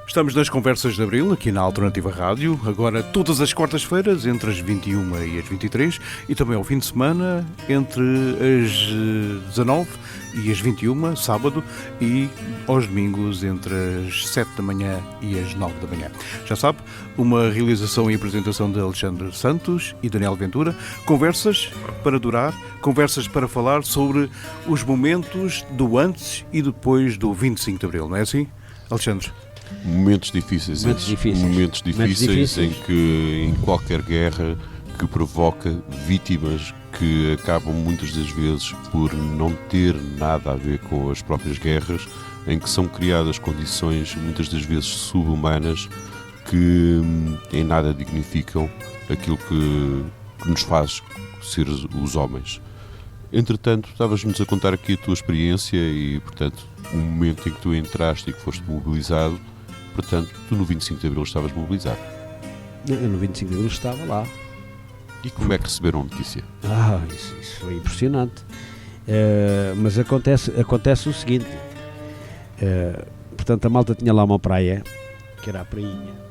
Estamos nas Conversas de Abril, aqui na Alternativa Rádio, agora todas as quartas-feiras, entre as 21 e as 23, e também ao fim de semana, entre as 19 e as 21, sábado, e aos domingos, entre as 7 da manhã e as 9 da manhã. Já sabe, uma realização e apresentação de Alexandre Santos e Daniel Ventura, conversas para durar, conversas para falar sobre os momentos do antes e depois do 25 de Abril, não é assim, Alexandre? Momentos difíceis em que em qualquer guerra que provoca vítimas que acabam muitas das vezes por não ter nada a ver com as próprias guerras, em que são criadas condições muitas das vezes subhumanas que em nada dignificam aquilo que nos faz ser os homens. Entretanto, estavas-nos a contar aqui a tua experiência e, portanto, o momento em que tu entraste e que foste mobilizado. Portanto, tu no 25 de Abril estavas mobilizado. Eu no 25 de Abril estava lá. E como é que receberam a notícia? Isso foi impressionante. Mas acontece o seguinte. Portanto, a malta tinha lá uma praia, que era a prainha,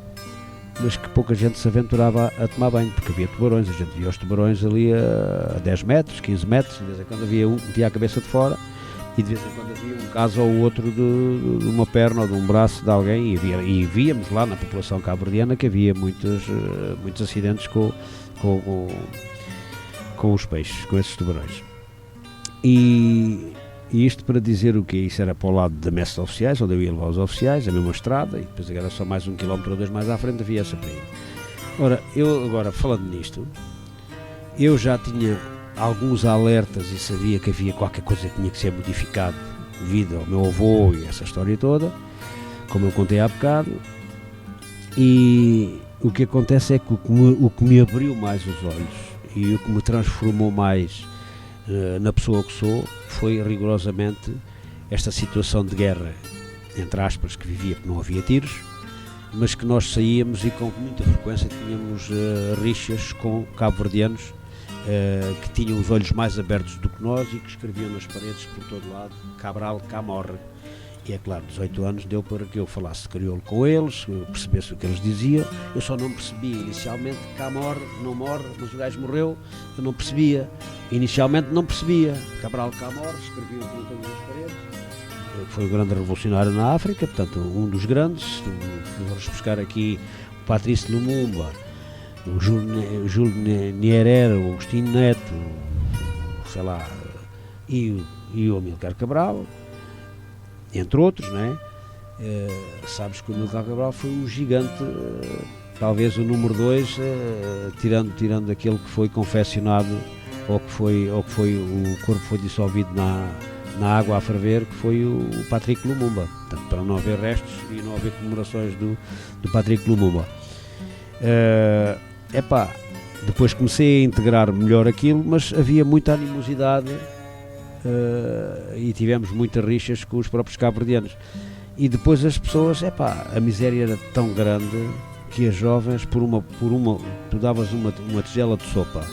mas que pouca gente se aventurava a tomar banho, porque havia tubarões. A gente via os tubarões ali a 10 metros, 15 metros, de vez em quando havia um que metia a cabeça de fora, e de vez em quando havia um caso ou outro de uma perna ou de um braço de alguém, e víamos lá na população cabo-verdiana que havia muitos acidentes com os peixes, com esses tubarões. E isto para dizer o quê? Isso era para o lado da messe de oficiais, onde eu ia levar os oficiais, a mesma estrada, e depois era só mais 1 quilómetro ou 2 mais à frente havia essa praia. Ora, eu agora falando nisto, eu já tinha alguns alertas e sabia que havia qualquer coisa que tinha que ser modificado devido ao meu avô e essa história toda, como eu contei há bocado. E o que acontece é que o que me abriu mais os olhos e o que me transformou mais na pessoa que sou foi rigorosamente esta situação de guerra, entre aspas, que vivia, porque não havia tiros, mas que nós saíamos e com muita frequência tínhamos rixas com cabo-verdianos que tinham os olhos mais abertos do que nós e que escreviam nas paredes por todo lado: Cabral, cá morre. E é claro, 18 anos deu para que eu falasse crioulo com eles, percebesse o que eles diziam. Eu só não percebia inicialmente: cá morre, não morre, mas o gajo morreu. Eu não percebia, inicialmente não percebia. Cabral, cá morre, escreviam por todas as paredes. Foi um grande revolucionário na África, portanto um dos grandes. Vamos buscar aqui o Patrício Lumumba, o Júlio Nyerere, o Agostinho Neto, sei lá, e o Amílcar Cabral, entre outros, não é? Sabes que o Amílcar Cabral foi um gigante, talvez o número 2, tirando aquele que foi confeccionado ou que foi o corpo foi dissolvido na água a ferver, que foi o Patrick Lumumba. Portanto, para não haver restos e não haver comemorações do Patrick Lumumba. Depois comecei a integrar melhor aquilo, mas havia muita animosidade e tivemos muitas rixas com os próprios cabo-verdianos. E depois as pessoas, a miséria era tão grande que as jovens, tu davas uma tigela de sopa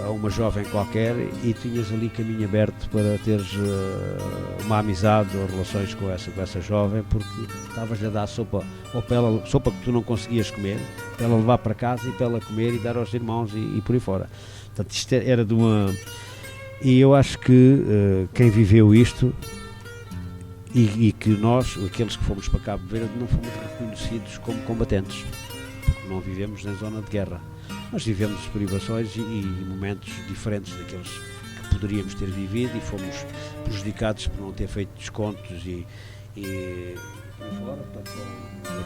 a uma jovem qualquer e tinhas ali caminho aberto para teres uma amizade ou relações com essa jovem, porque estavas-lhe a dar sopa, ou para ela, sopa que tu não conseguias comer, para ela levar para casa e para ela comer e dar aos irmãos e por aí fora. Portanto, isto era de uma... E eu acho que quem viveu isto e que nós, aqueles que fomos para Cabo Verde, não fomos reconhecidos como combatentes, porque não vivemos na zona de guerra. Nós vivemos privações e momentos diferentes daqueles que poderíamos ter vivido, e fomos prejudicados por não ter feito descontos e fora. Portanto, eu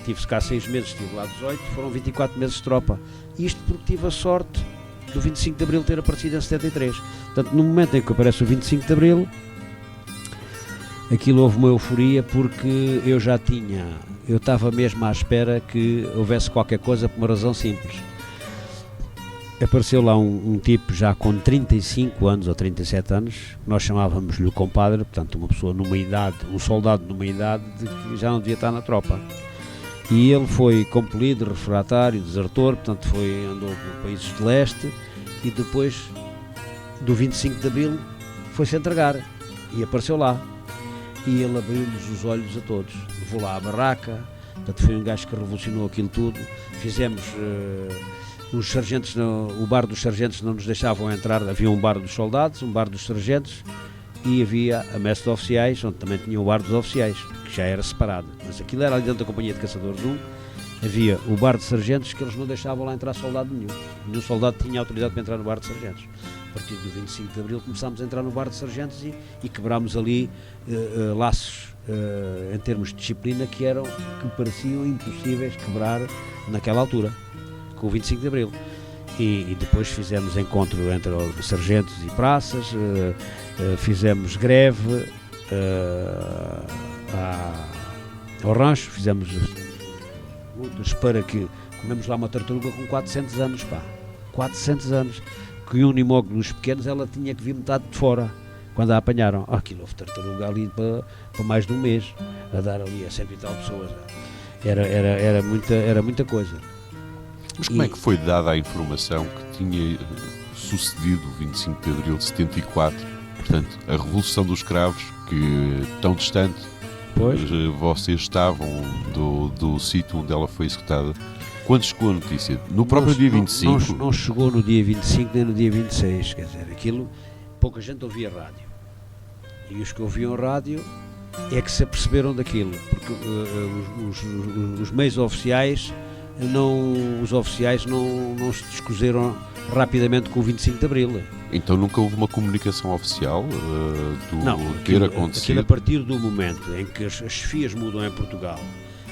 tive cá 6 meses, estive lá 18, foram 24 meses de tropa. Isto porque tive a sorte do 25 de Abril ter aparecido em 73. Portanto, no momento em que aparece o 25 de Abril, aquilo houve uma euforia, porque eu estava mesmo à espera que houvesse qualquer coisa por uma razão simples. Apareceu lá um tipo já com 35 anos ou 37 anos, nós chamávamos-lhe o compadre, portanto uma pessoa numa idade, um soldado numa idade de que já não devia estar na tropa. E ele foi compelido, refratário, desertor, portanto andou por países de leste, e depois do 25 de Abril foi-se entregar e apareceu lá. e ele abriu-nos os olhos a todos. Vou lá à barraca, portanto, foi um gajo que revolucionou aquilo tudo. Fizemos os sargentos, o bar dos sargentos não nos deixavam entrar, havia um bar dos soldados, um bar dos sargentos e havia a messe de oficiais, onde também tinha o bar dos oficiais, que já era separado, mas aquilo era ali dentro da Companhia de Caçadores 1, havia o bar de sargentos que eles não deixavam lá entrar soldado nenhum soldado tinha autoridade para entrar no bar de sargentos. A partir do 25 de Abril começámos a entrar no bar de sargentos e quebrámos ali laços em termos de disciplina que pareciam impossíveis quebrar naquela altura, com o 25 de Abril. E depois fizemos encontro entre sargentos e praças, fizemos greve ao rancho, fizemos lutas para que comemos lá uma tartaruga com 400 anos, 400 anos, que um unimog dos pequenos ela tinha que vir metade de fora quando a apanharam. Aquilo houve tartaruga ali para mais de um mês, a dar ali a 100 e tal pessoas. Era muita coisa. Mas como é que foi dada a informação que tinha sucedido o 25 de Abril de 74? Portanto, a Revolução dos Cravos, que tão distante, pois, vocês estavam do sítio onde ela foi executada. Quando chegou a notícia? No próprio dia 25? Não chegou no dia 25 nem no dia 26, quer dizer, aquilo, pouca gente ouvia rádio. E os que ouviam rádio é que se aperceberam daquilo, porque os meios oficiais os oficiais não se descoseram rapidamente com o 25 de Abril. Então nunca houve uma comunicação oficial ter acontecido? Aquilo a partir do momento em que as chefias mudam em Portugal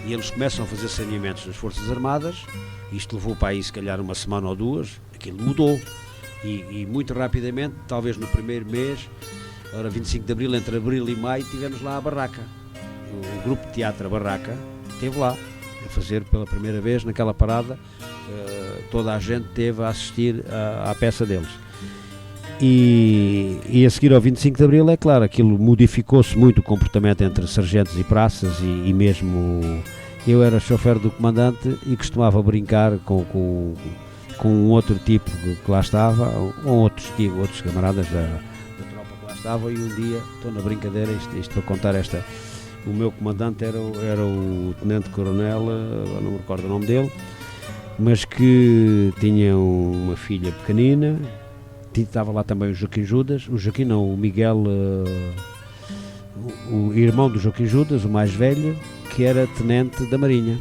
e eles começam a fazer saneamentos das Forças Armadas, isto levou para aí se calhar uma semana ou duas, aquilo mudou. E muito rapidamente, talvez no primeiro mês, 25 de Abril, entre Abril e Maio, tivemos lá a Barraca. O grupo de teatro A Barraca esteve lá a fazer pela primeira vez naquela parada, toda a gente esteve a assistir à peça deles. E a seguir ao 25 de Abril, é claro, aquilo modificou-se muito o comportamento entre sargentos e praças e mesmo eu era chofer do comandante e costumava brincar com um outro tipo que lá estava, ou outros camaradas da tropa que lá estavam, e um dia, estou na brincadeira, isto para contar o meu comandante era o tenente-coronel, não me recordo o nome dele, mas que tinha uma filha pequenina, estava lá também o Joaquim Judas, o Miguel, o irmão do Joaquim Judas, o mais velho, que era tenente da Marinha,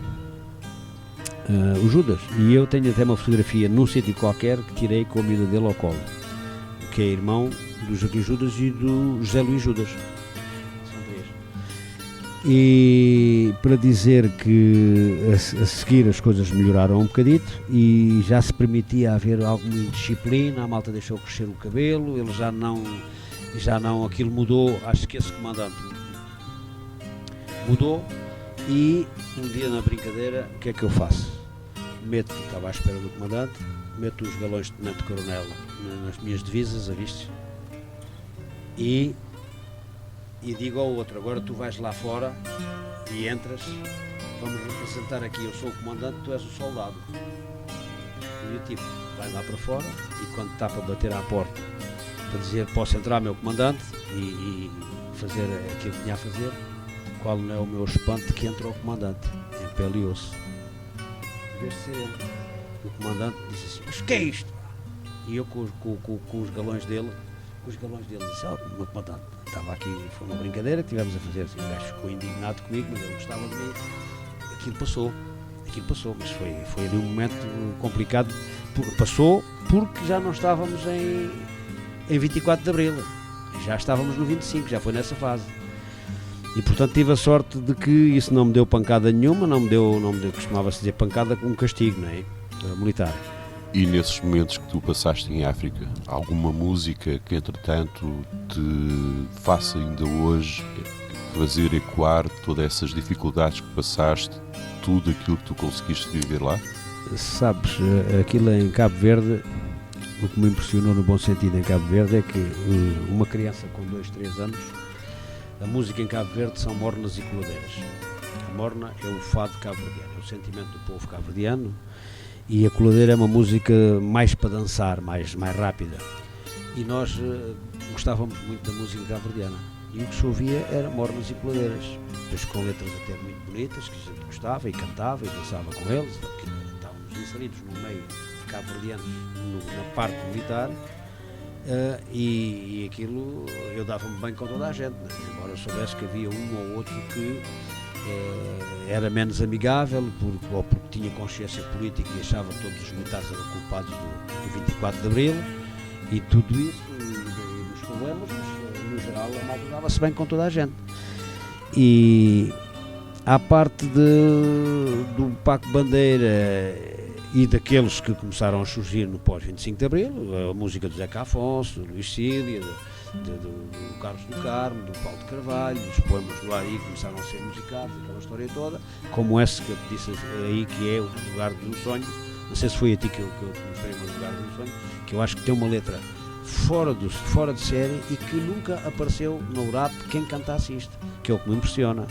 o Judas, e eu tenho até uma fotografia num sítio qualquer que tirei com a miúda dele ao colo, que é irmão do Joaquim Judas e do José Luís Judas. E para dizer que a seguir as coisas melhoraram um bocadito e já se permitia haver alguma indisciplina, a malta deixou crescer o cabelo, ele já não, aquilo mudou, acho que esse comandante mudou. E um dia na brincadeira, o que é que eu faço? Estava à espera do comandante, meto os galões de tenente-coronel nas minhas divisas, a vistes, e digo ao outro, agora tu vais lá fora e entras, vamos representar aqui, eu sou o comandante, tu és o soldado. E o tipo vai lá para fora e quando está para bater à porta para dizer posso entrar, meu comandante, e fazer aquilo que tinha a fazer, qual não é o meu espanto que entrou o comandante em pele e osso. Em vez de ser ele, o comandante disse assim, mas que é isto? E eu com os galões dele, disse, meu comandante, estava aqui, foi uma brincadeira que tivemos a fazer, assim, o gajo ficou indignado comigo, mas ele gostava de mim. Aquilo passou, mas foi ali um momento complicado, passou porque já não estávamos em 24 de Abril, já estávamos no 25, já foi nessa fase. E portanto tive a sorte de que isso não me deu pancada nenhuma, não me deu, costumava-se dizer pancada como castigo, não é? Militar. E nesses momentos que tu passaste em África, alguma música que entretanto te faça ainda hoje fazer ecoar todas essas dificuldades que passaste, tudo aquilo que tu conseguiste viver lá? Sabes, aquilo em Cabo Verde, o que me impressionou no bom sentido em Cabo Verde é que uma criança com 2, 3 anos, a música em Cabo Verde são mornas e coladeiras. A morna é o fado cabo-verdiano, é o sentimento do povo cabo-verdiano, e a coladeira é uma música mais para dançar, mais rápida. E nós gostávamos muito da música cabo-verdiana. E o que se ouvia era mornas e peladeiras, depois com letras até muito bonitas, que a gente gostava e cantava e dançava com eles, porque estávamos inseridos no meio de cabo-verdianos na parte militar, e aquilo eu dava-me bem com toda a gente, né? Embora eu soubesse que havia um ou outro que era menos amigável ou porque tinha consciência política e achava que todos os militares eram culpados do 24 de Abril e tudo isso, e dos problemas, mas no geral a malta dava-se bem com toda a gente. E à parte do Paco Bandeira e daqueles que começaram a surgir no pós-25 de Abril, a música do Zeca Afonso, do Luís Cília, do Carlos do Carmo, do Paulo de Carvalho, os poemas do Ari começaram a ser musicados, aquela história toda, como esse que eu disse aí, que é o Lugar de um Sonho. Não sei se foi a ti que eu mostrei o Lugar de um Sonho, que eu acho que tem uma letra fora de série e que nunca apareceu no rap quem cantasse isto, que é o que me impressiona.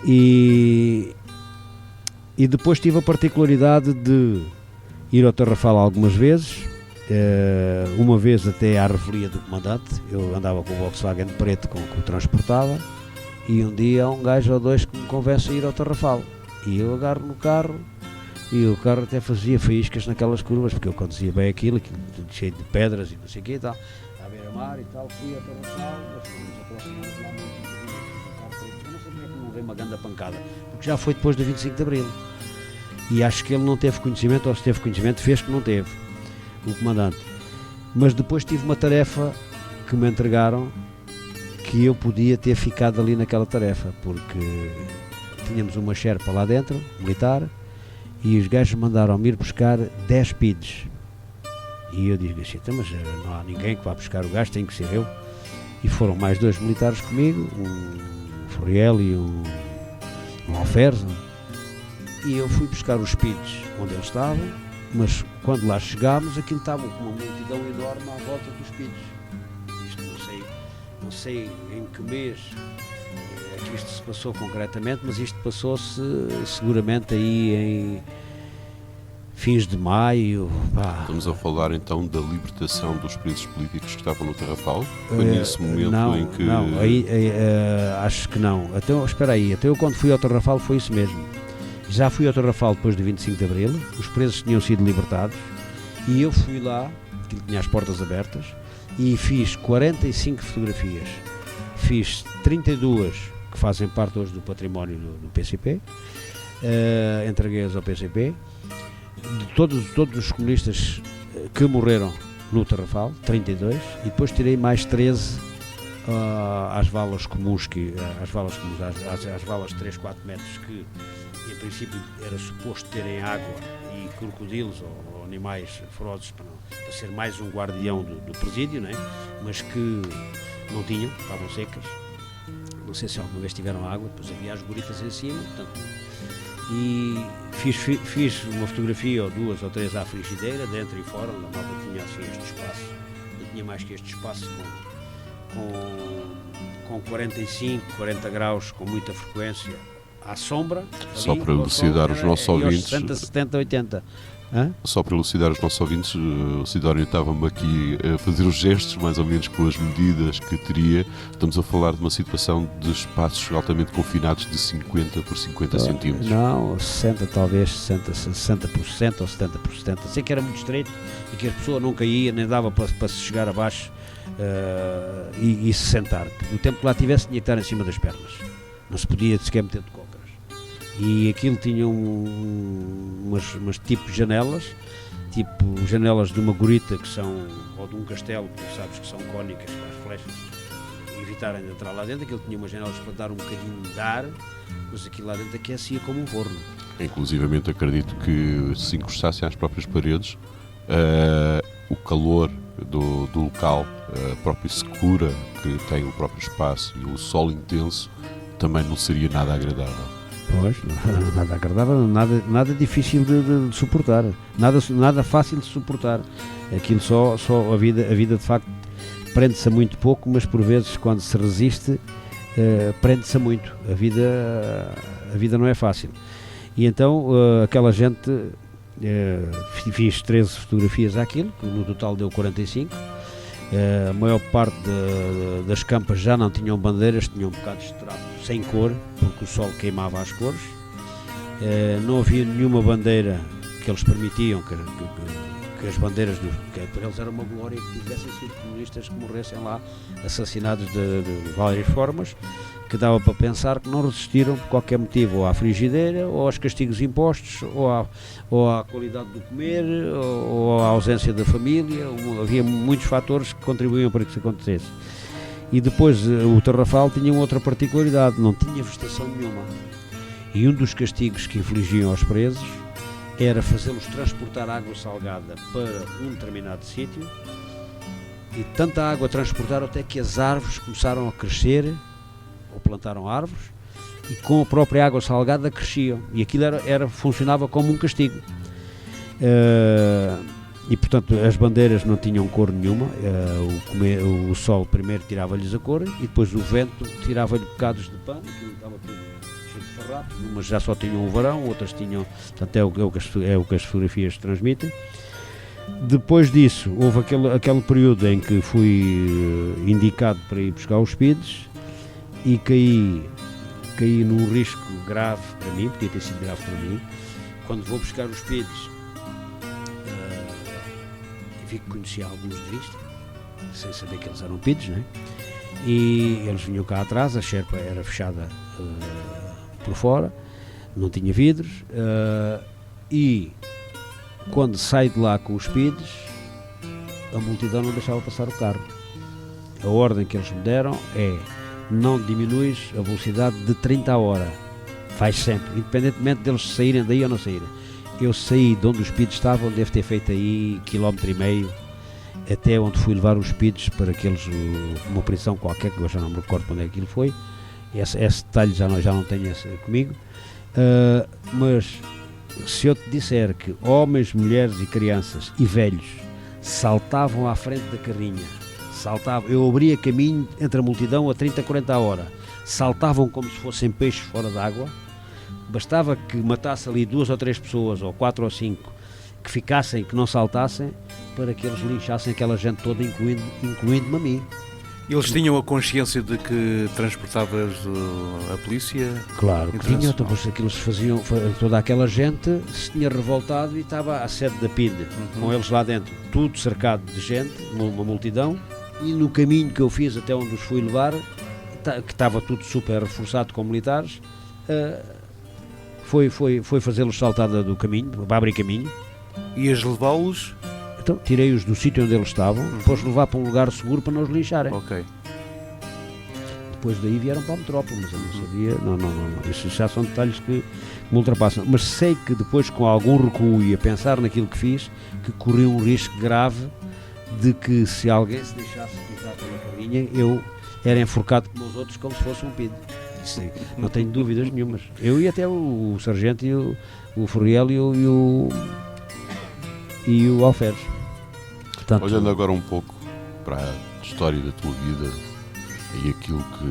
E depois tive a particularidade de ir ao Tarrafal algumas vezes, uma vez até à revelia do comandante. Eu andava com o Volkswagen preto com que o transportava, e um dia há um gajo ou dois que me convence a ir ao Tarrafal, e eu agarro no carro, e o carro até fazia faíscas naquelas curvas, porque eu conduzia bem aquilo tudo cheio de pedras e não sei o que e tal, à beira-mar e tal. Fui ao Tarrafal, mas fomos aproximados lá muito, eu não sei como é que não veio uma grande pancada, porque já foi depois do 25 de Abril, e acho que ele não teve conhecimento, ou se teve conhecimento fez que não teve, o comandante. Mas depois tive uma tarefa que me entregaram, que eu podia ter ficado ali naquela tarefa, porque tínhamos uma Sherpa lá dentro, militar, e os gajos mandaram-me ir buscar 10 PIDs, e eu disse assim, mas não há ninguém que vá buscar o gajo, tem que ser eu. E foram mais 2 militares comigo, um Furiel e um Alferzo, e eu fui buscar os PIDs onde eles estavam, mas quando lá chegámos, aquilo estava com uma multidão enorme à volta dos PIDs. Isto não sei em que mês é que isto se passou concretamente, mas isto passou-se seguramente aí em fins de maio. Estamos a falar então da libertação dos presos políticos que estavam no Tarrafal? Foi nesse momento em que... Não, acho que não. Espera aí, até eu quando fui ao Tarrafal foi isso mesmo. Já fui ao Tarrafal depois do 25 de Abril, os presos tinham sido libertados, e eu fui lá, que tinha as portas abertas, e fiz 45 fotografias. Fiz 32 que fazem parte hoje do património do PCP, entreguei-as ao PCP, de todos os comunistas que morreram no Tarrafal, 32, e depois tirei mais 13 às valas comuns, às valas de 3, 4 metros, que em princípio era suposto terem água e crocodilos ou animais ferozes para ser mais um guardião do presídio, né? Mas que não tinham, estavam secas. Não sei se alguma vez tiveram água, depois havia as goritas em cima, portanto, e fiz uma fotografia ou 2 ou 3 à frigideira, dentro e fora, onde a malta tinha assim este espaço, não tinha mais que este espaço com 45, 40 graus, com muita frequência, à sombra. Só ali, para elucidar os nossos ouvintes. 60, 70, 80. Só para elucidar os nossos ouvintes, o Sidónio estava-me aqui a fazer os gestos, mais ou menos com as medidas que teria. Estamos a falar de uma situação de espaços altamente confinados de 50 por 50 centímetros. Não, 60 talvez, 60% ou 70%. Sei que era muito estreito e que a pessoa não caía, nem dava para se chegar abaixo e se sentar. O tempo que lá tivesse tinha que estar em cima das pernas. Não se podia sequer meter de cócoras. E aquilo tinha umas tipo janelas, tipo janelas de uma gorita que são, ou de um castelo, que tu sabes que são cónicas para as flechas evitarem de entrar lá dentro. Aquilo tinha umas janelas para dar um bocadinho de ar, mas aquilo lá dentro aquecia como um forno. Inclusivamente acredito que se encostassem às próprias paredes, o calor do local, a própria secura que tem o próprio espaço e o sol intenso também não seria nada agradável. Pois, nada agradável, nada difícil de suportar, nada fácil de suportar. Aquilo só a vida de facto prende-se a muito pouco, mas por vezes quando se resiste prende-se a muito. A vida não é fácil. E então aquela gente, fiz 13 fotografias àquilo, que no total deu 45. A maior parte das campas já não tinham bandeiras, tinham bocados de trapo sem cor, porque o sol queimava as cores. Não havia nenhuma bandeira que eles permitiam que as bandeiras, que para eles era uma glória que tivessem sido comunistas que morressem lá assassinados de várias formas, que dava para pensar que não resistiram por qualquer motivo, ou à frigideira, ou aos castigos impostos, ou à qualidade do comer, ou à ausência da família. Havia muitos fatores que contribuíam para que isso acontecesse. E depois o Tarrafal tinha outra particularidade, não tinha vegetação nenhuma. E um dos castigos que infligiam aos presos era fazê-los transportar água salgada para um determinado sítio, e tanta água transportaram até que as árvores começaram a crescer, ou plantaram árvores, e com a própria água salgada cresciam, e aquilo funcionava como um castigo. E portanto as bandeiras não tinham cor nenhuma, o sol primeiro tirava-lhes a cor, e depois o vento tirava-lhe bocados de pano, aquilo estava tudo cheio de farrapos, umas já só tinham o varão, outras tinham, portanto é o que as fotografias transmitem. Depois disso houve aquele período em que fui indicado para ir buscar os PIDs, e caí num risco grave para mim, podia ter sido grave para mim. Quando vou buscar os PIDs, vi que conhecia alguns de vista, sem saber que eles eram PIDs, né? E eles vinham cá atrás, a Sherpa era fechada por fora, não tinha vidros, e quando saí de lá com os PIDs, a multidão não deixava passar o carro. A ordem que eles me deram é: não diminuis a velocidade de 30 a hora, faz sempre, independentemente deles saírem daí ou não saírem. Eu saí de onde os PIDs estavam, devo ter feito aí 1,5 km, até onde fui levar os PIDs para uma operação qualquer, que eu já não me recordo quando é que aquilo foi. Esse detalhe já não tenho comigo, mas se eu te disser que homens, mulheres e crianças e velhos saltavam à frente da carrinha, eu abria caminho entre a multidão a 30, 40 a hora, saltavam como se fossem peixes fora d'água. Bastava que matasse ali 2 ou 3 pessoas, ou 4 ou 5, que ficassem, que não saltassem, para que eles linchassem aquela gente toda, incluindo-me a mim. Eles tinham a consciência de que transportavas a polícia? Claro que tinham, então, que eles faziam, toda aquela gente se tinha revoltado e estava à sede da PID, com eles lá dentro, tudo cercado de gente, uma multidão, e no caminho que eu fiz até onde os fui levar, que estava tudo super reforçado com militares, foi fazê-los saltar do caminho, para abrir caminho. Ias levá-los? Então tirei-os do sítio onde eles estavam, depois levar para um lugar seguro para não os lincharem. Ok. Depois daí vieram para a metrópole, mas eu não sabia, não, isso já são detalhes que me ultrapassam. Mas sei que depois, com algum recuo e a pensar naquilo que fiz, que corri um risco grave de que, se alguém se deixasse pisar pela carrinha, eu era enforcado como os outros, como se fosse um PID. Isso, não tenho dúvidas nenhumas. Eu e até o sargento e o Furriel e o Alferes. Portanto, olhando agora um pouco para a história da tua vida e aquilo que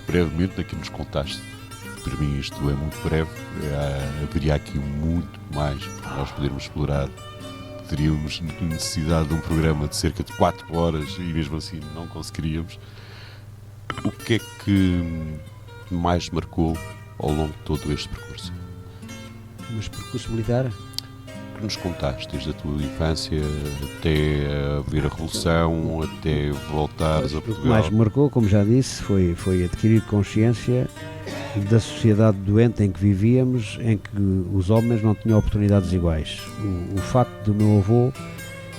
brevemente aqui nos contaste, para mim isto é muito breve, haveria aqui muito mais para nós podermos explorar. Teríamos necessidade de um programa de cerca de 4 horas e mesmo assim não conseguiríamos. O que é que mais marcou ao longo de todo este percurso? Mas percurso militar? Que nos contaste, desde a tua infância até ver a Revolução, até voltares a Portugal. O que mais me marcou, como já disse, foi adquirir consciência da sociedade doente em que vivíamos, em que os homens não tinham oportunidades iguais. O facto do meu avô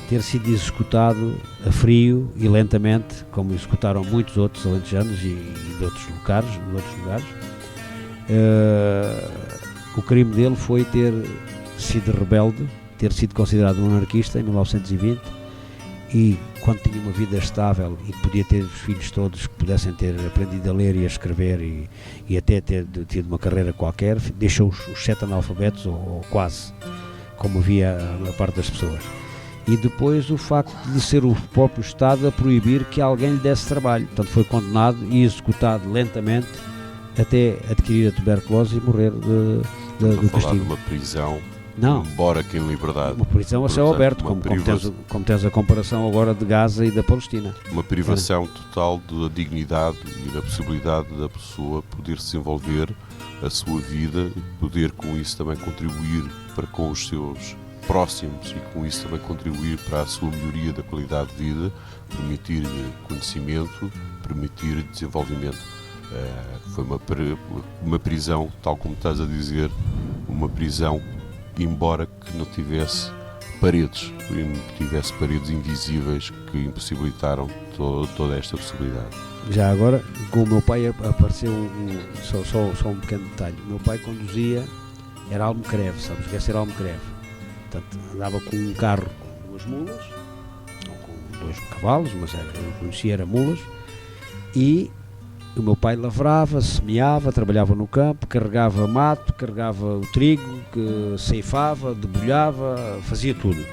ter sido executado a frio e lentamente, como executaram muitos outros alentejanos e de outros lugares, o crime dele foi ter sido rebelde, ter sido considerado um anarquista em 1920, e quando tinha uma vida estável e podia ter os filhos todos que pudessem ter aprendido a ler e a escrever e até ter tido uma carreira qualquer, deixou os 7 analfabetos, ou quase, como havia a maior parte das pessoas. E depois o facto de ser o próprio Estado a proibir que alguém lhe desse trabalho. Portanto, foi condenado e executado lentamente até adquirir a tuberculose e morrer do castigo. De uma prisão Não. Embora que em liberdade. Uma prisão a céu aberto, como tens a comparação agora de Gaza e da Palestina. Uma privação total da dignidade e da possibilidade da pessoa poder desenvolver a sua vida, poder com isso também contribuir para com os seus próximos e com isso também contribuir para a sua melhoria da qualidade de vida, permitir-lhe conhecimento, permitir desenvolvimento. Foi uma prisão, tal como estás a dizer, uma prisão embora que não tivesse paredes invisíveis que impossibilitaram toda esta possibilidade. Já agora, com o meu pai apareceu só um pequeno detalhe. O meu pai conduzia, era almocreve, sabes o que é ser almocreve? Portanto, andava com um carro com 2 mulas, ou com 2 cavalos, mas eu conhecia, era mulas, e o meu pai lavrava, semeava, trabalhava no campo, carregava mato, carregava o trigo, ceifava, debulhava, fazia tudo.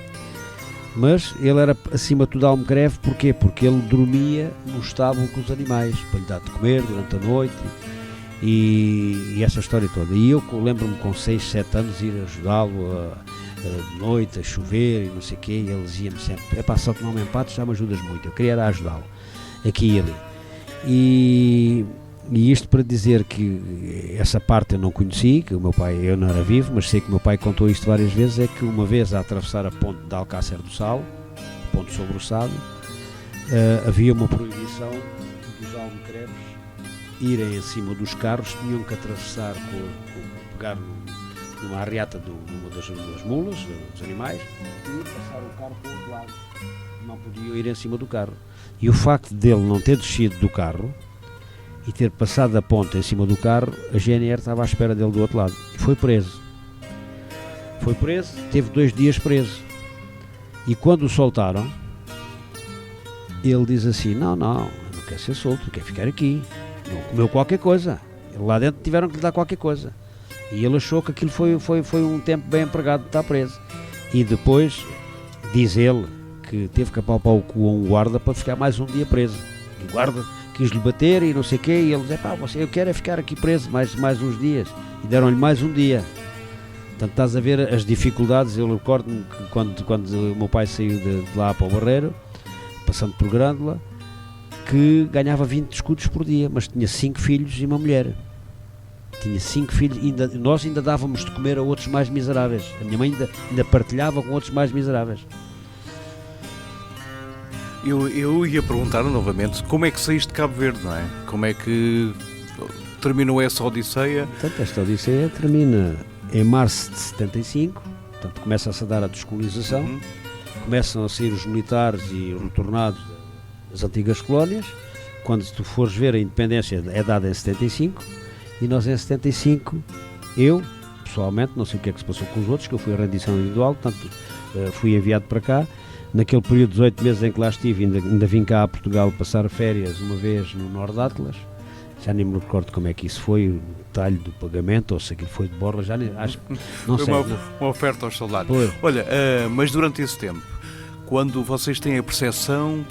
Mas ele era acima de tudo almocreve, porquê? Porque ele dormia no estábulo com os animais, para lhe dar de comer durante a noite e essa história toda. E eu lembro-me com 6, 7 anos ir ajudá-lo de noite, a chover e não sei o quê, e ele dizia-me sempre, só que não me empates, já me ajudas muito. Eu queria era ajudá-lo, aqui e ali. E isto para dizer que essa parte eu não conheci, que o meu pai, eu não era vivo, mas sei que o meu pai contou isto várias vezes, é que uma vez a atravessar a ponte de Alcácer do Sal, ponte sobre o Sado, havia uma proibição dos almocreves irem em cima dos carros, tinham que atravessar, pegar numa arreata de uma das mulas, dos animais, e passar o carro para o outro lado. Não podiam ir em cima do carro. E o facto dele não ter descido do carro e ter passado a ponta em cima do carro, a GNR estava à espera dele do outro lado. E foi preso. Teve 2 dias preso. E quando o soltaram, ele diz assim, não quer ser solto, quer ficar aqui. Não comeu qualquer coisa. Lá dentro tiveram que lhe dar qualquer coisa. E ele achou que aquilo foi um tempo bem empregado de estar preso. E depois, diz ele, que teve que apalpar o cu a um guarda para ficar mais um dia preso. E o guarda quis-lhe bater e não sei o quê, e ele disse, eu quero é ficar aqui preso mais uns dias. E deram-lhe mais um dia. Portanto, estás a ver as dificuldades. Eu recordo-me que quando o meu pai saiu de lá para o Barreiro, passando por Grândola, que ganhava 20 escudos por dia, mas tinha 5 filhos e uma mulher. Tinha 5 filhos, nós ainda dávamos de comer a outros mais miseráveis. A minha mãe ainda partilhava com outros mais miseráveis. Eu ia perguntar novamente como é que saíste de Cabo Verde, não é? Como é que terminou essa odisseia? Portanto, esta odisseia termina em março de 75, portanto começa-se a dar a descolonização, começam a sair os militares e retornados das antigas colónias. Quando tu fores ver, a independência é dada em 75, e nós em 75, eu pessoalmente, não sei o que é que se passou com os outros, que eu fui a rendição individual, portanto fui enviado para cá. Naquele período de 18 meses em que lá estive, ainda vim cá a Portugal passar férias uma vez no Norte Atlas. Já nem me recordo como é que isso foi, o detalhe do pagamento, ou se aquilo foi de borla, já nem, acho, não sei. Uma oferta aos soldados. Olha, mas durante esse tempo, quando vocês têm a percepção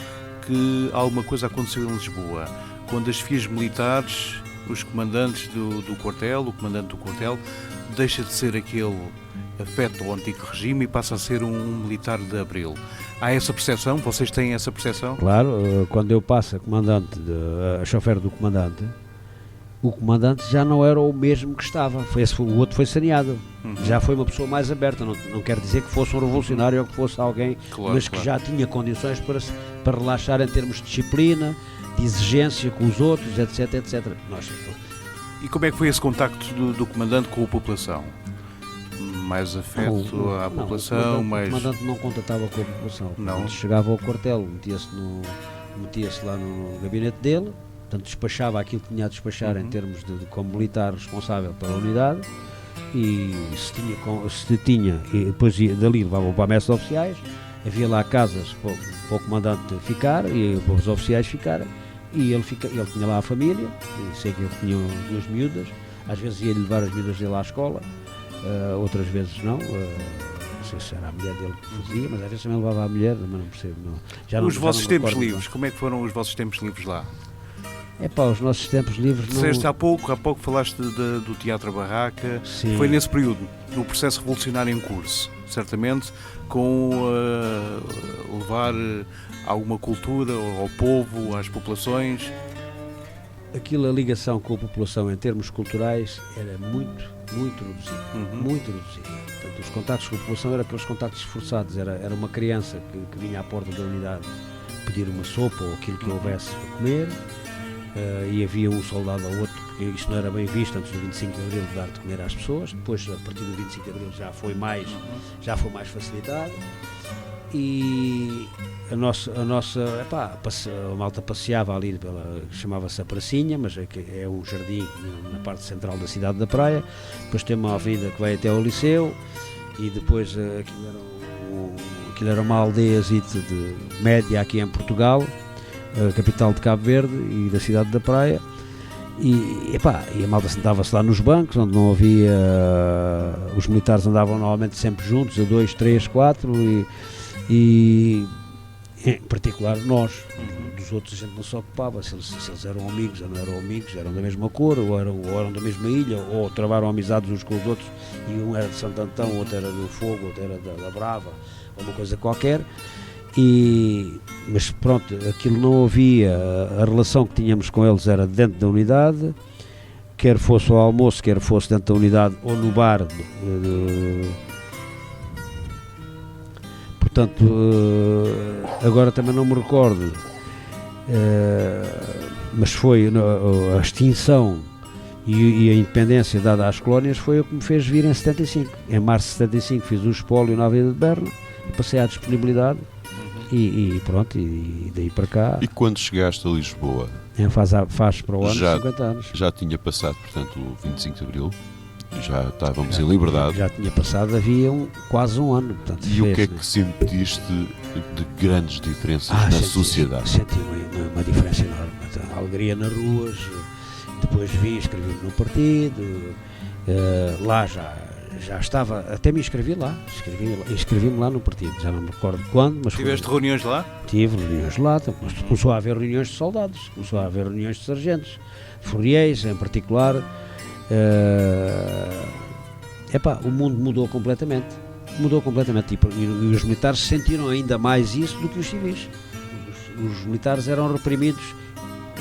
que alguma coisa aconteceu em Lisboa, quando as FIAs militares, os comandantes do quartel, o comandante do quartel, deixa de ser aquele afeto ao antigo regime e passa a ser um militar de Abril. Há essa percepção? Vocês têm essa percepção? Claro, quando eu passo a chofer do comandante, o comandante já não era o mesmo que estava. O outro foi saneado. Já foi uma pessoa mais aberta. Não quer dizer que fosse um revolucionário ou que fosse alguém, mas que já tinha condições para relaxar em termos de disciplina, de exigência com os outros, etc, etc. E como é que foi esse contacto do comandante com a população? Mais afeto à população? O comandante não contatava com a população. Não. Chegava ao quartel, metia-se lá no gabinete dele, portanto despachava aquilo que tinha a despachar em termos de como militar responsável pela unidade, e se tinha e depois dali levava para a messa de oficiais, havia lá casas para o comandante ficar e para os oficiais ficarem, e ele tinha lá a família, sei que ele tinha 2 miúdas, às vezes ia-lhe levar as miúdas dele à escola, outras vezes não sei se era a mulher dele que fazia, mas às vezes também levava a mulher, mas não percebo. Os vossos tempos livres, como é que foram os vossos tempos livres lá? Os nossos tempos livres não... Disseste há pouco falaste do Teatro Barraca. Sim. Foi nesse período, no processo revolucionário em curso, certamente, com levar alguma cultura ao povo, às populações. Aquilo, a ligação com a população em termos culturais era muito reduzida, muito reduzida. Portanto, os contactos com a população eram aqueles contactos forçados, era uma criança que vinha à porta da unidade pedir uma sopa ou aquilo que houvesse para comer, e havia um soldado ou outro, porque isto não era bem visto antes do 25 de Abril de dar de comer às pessoas. Depois, a partir do 25 de Abril já foi mais facilitado, e a malta passeava ali chamava-se a Pracinha, mas é um jardim na parte central da cidade da Praia. Depois tem uma avenida que vai até ao Liceu, e depois aquilo era uma aldeiazita de média aqui em Portugal, a capital de Cabo Verde e da cidade da Praia, e a malta sentava-se lá nos bancos, onde não havia... Os militares andavam normalmente sempre juntos, a 2, 3, 4, e em particular nós, dos outros a gente não se ocupava, se eles eram amigos ou não eram amigos, eram da mesma cor, ou eram da mesma ilha, ou travaram amizades uns com os outros, e um era de Santo Antão, outro era do Fogo, outro era da Brava, ou uma coisa qualquer. Mas pronto, aquilo não havia, a relação que tínhamos com eles era dentro da unidade, quer fosse ao almoço, quer fosse dentro da unidade ou no bar. Portanto, agora também não me recordo, mas foi a extinção e a independência dada às colónias foi o que me fez vir em 75. Em março de 75 fiz o espólio na Avenida de Berna, passei à disponibilidade. E pronto, e daí para cá. E quando chegaste a Lisboa? Faz para o ano 50 anos. Já tinha passado, portanto, o 25 de Abril? Já estávamos em liberdade? Já tinha passado, havia quase um ano. Portanto, e o que é que sentiste de grandes diferenças na sociedade? Senti uma diferença enorme. A alegria nas ruas, depois escrevi-me no partido, lá já estava, até me inscrevi lá, inscrevi-me lá no partido, já não me recordo quando, mas... Tiveste reuniões lá? Tive reuniões lá, começou a haver reuniões de soldados, começou a haver reuniões de sargentos, de furiês em particular. O mundo mudou completamente, e os militares sentiram ainda mais isso do que os civis. Os militares eram reprimidos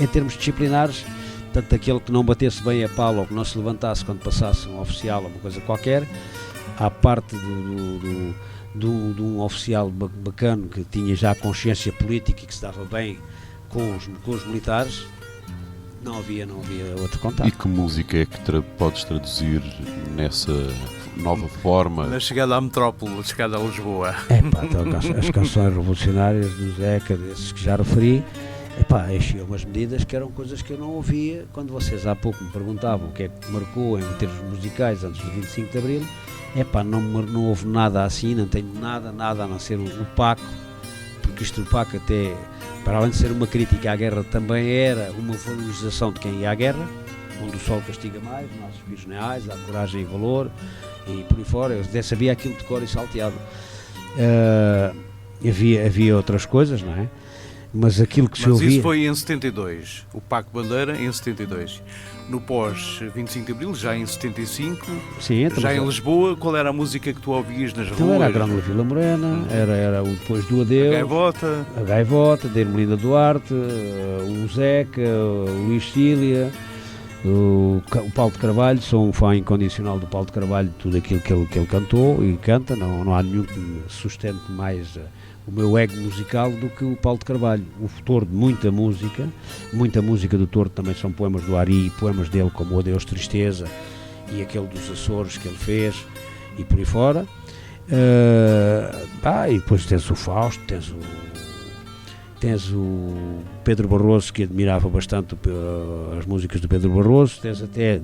em termos disciplinares. Tanto aquele que não batesse bem a pala ou que não se levantasse quando passasse um oficial ou uma coisa qualquer, à parte de um oficial bacana que tinha já consciência política e que se dava bem com os militares, não havia outro contato. E que música é que podes traduzir nessa nova forma? Na chegada à metrópole, na chegada a Lisboa. Então, as canções revolucionárias do Zeca, desses que já referi, enchiam umas medidas que eram coisas que eu não ouvia. Quando vocês há pouco me perguntavam o que é que marcou em termos musicais antes do 25 de Abril, não houve nada assim, não tenho nada a não ser o Paco, porque isto do Paco, até para além de ser uma crítica à guerra, também era uma valorização de quem ia à guerra, onde o sol castiga mais, nossos filhos reais, dá coragem e valor, e por aí fora. Eu até sabia aquilo de cor e salteado. Havia outras coisas, não é? Mas aquilo que se ouvia... Mas isso foi em 72, o Paco Bandeira em 72. No pós-25 de Abril, já em 75, sim, já em Lisboa, qual era a música que tu ouvias nas ruas? Então era a Grande Vila Morena, era o Depois do Adeus, a Gaivota, da Ermelinda Duarte, o Zeca, o Luís Cília, o Paulo de Carvalho. Sou um fã incondicional do Paulo de Carvalho, tudo aquilo que ele cantou e canta, não há nenhum que me sustente mais o meu ego musical do que o Paulo de Carvalho, o autor de muita música do Tordo. Também são poemas do Ari, poemas dele como o Adeus Tristeza e aquele dos Açores que ele fez e por aí fora. E depois tens o Fausto, tens o Pedro Barroso, que admirava bastante as músicas do Pedro Barroso, tens até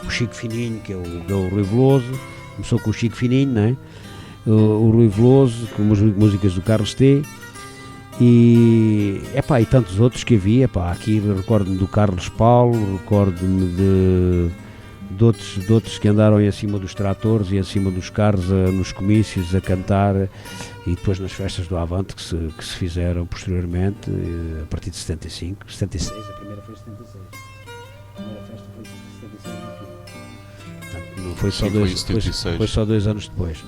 o Chico Fininho, que é o Rui Veloso. Começou com o Chico Fininho, não é? O Rui Veloso, com músicas do Carlos T. E tantos outros que havia. Aqui recordo-me do Carlos Paulo, recordo-me de outros que andaram em cima dos tratores e em cima dos carros nos comícios a cantar, e depois nas festas do Avante que se fizeram posteriormente, a partir de 75, 76, a primeira foi em 76. A primeira festa foi em 76 no Porto. Não foi só foi só 2 anos depois.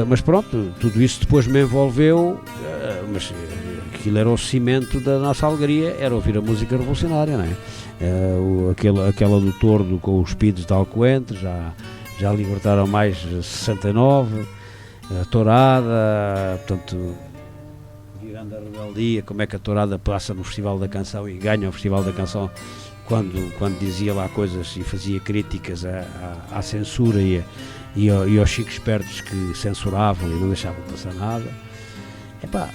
Mas pronto, tudo isso depois me envolveu, mas aquilo era o cimento da nossa alegria, era ouvir a música revolucionária, não é? Aquela do Tordo com os Pidos de Alcoentre, já libertaram mais 69, a Tourada, portanto, virando a rebeldia, como é que a Tourada passa no Festival da Canção e ganha o Festival da Canção quando dizia lá coisas e fazia críticas à censura e aos chicos espertos que censuravam e não deixavam passar nada. Epá.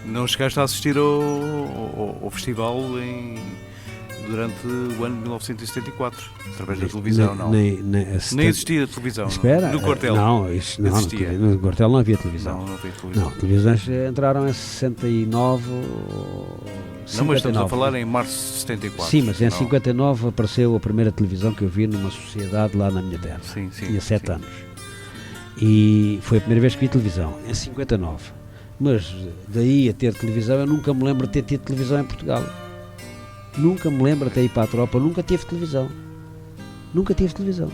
Não chegaste a assistir ao festival durante o ano de 1974, através da televisão, não? Nem existia televisão. Espera, no quartel. Não, isso não existia. No quartel não havia televisão. Não havia televisão. Não, televisões entraram em 69. Não, mas estamos a falar em março de 74. Sim, mas em 59 apareceu a primeira televisão que eu vi numa sociedade lá na minha terra. Sim, tinha 7 anos. E foi a primeira vez que vi televisão, em 59. Mas daí a ter televisão, eu nunca me lembro de ter tido televisão em Portugal. Nunca me lembro até ir para a tropa, nunca tive televisão. Nunca tive televisão.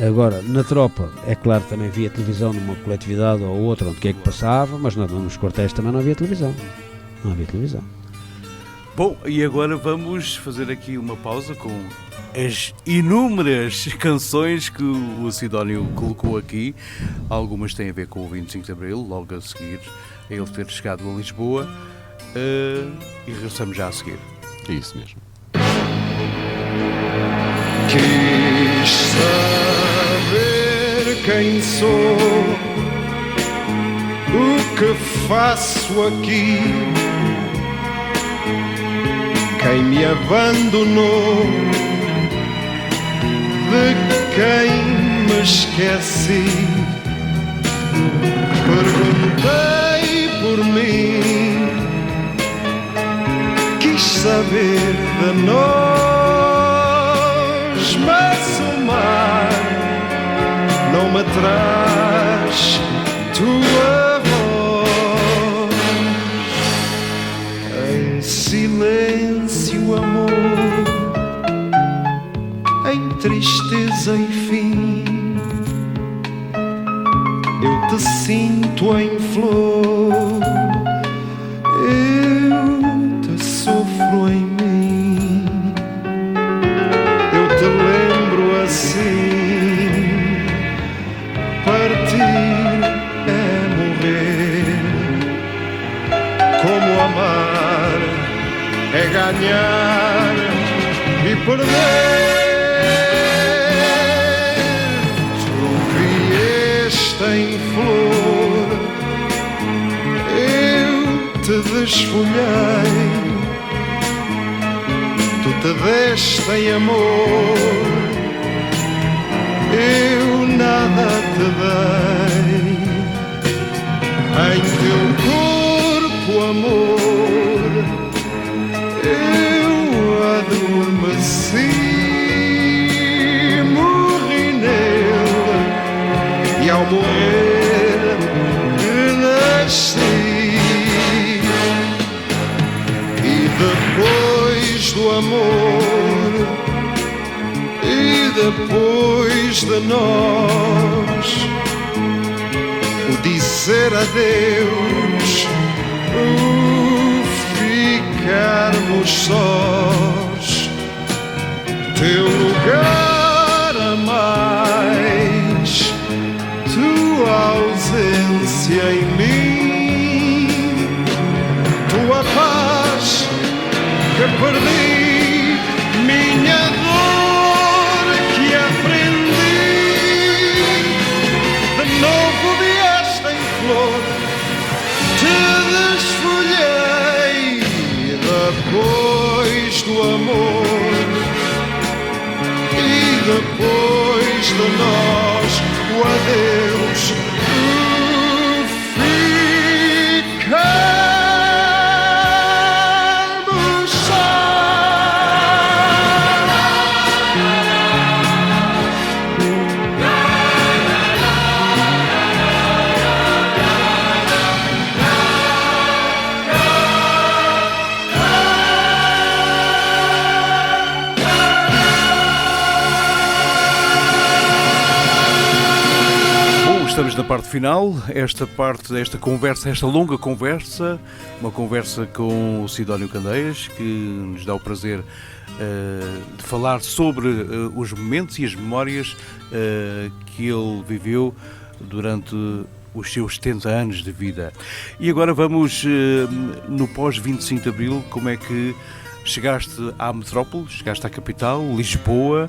Agora, na tropa, é claro, também via televisão numa coletividade ou outra, onde que passava, mas nos quartéis também não havia televisão. Não havia televisão. Bom, e agora vamos fazer aqui uma pausa com as inúmeras canções que o Sidónio colocou aqui. Algumas têm a ver com o 25 de Abril, logo a seguir a ele ter chegado a Lisboa, e regressamos já a seguir. É isso mesmo. Quis saber quem sou, o que faço aqui, quem me abandonou, de quem me esqueci. Perguntei por mim, quis saber de nós, mas o mar não me traz tua voz. Em silêncio, amor, em tristeza e fim, eu te sinto em flor, eu te sofro em mim, eu te lembro assim. Partir é morrer, como amar é ganhar e perder. Em flor, eu te desfolhei, tu te deste em amor, eu nada te dei. Em teu corpo, amor, eu adormeci, morri nele e ao morrer renasci. E depois do amor, e depois de nós, o dizer adeus, o ficarmos sós, teu lugar a mais, tua ausência em mim, tua paz que perdi, minha dor que aprendi. De novo vieste em flor, te desfolhei. Depois do amor e depois de nós, o adeus, ficamos só. na parte final, esta longa conversa, uma conversa com o Sidónio Candeias, que nos dá o prazer de falar sobre os momentos e as memórias que ele viveu durante os seus 70 anos de vida. E agora vamos no pós-25 de Abril, como é que chegaste à metrópole, chegaste à capital, Lisboa,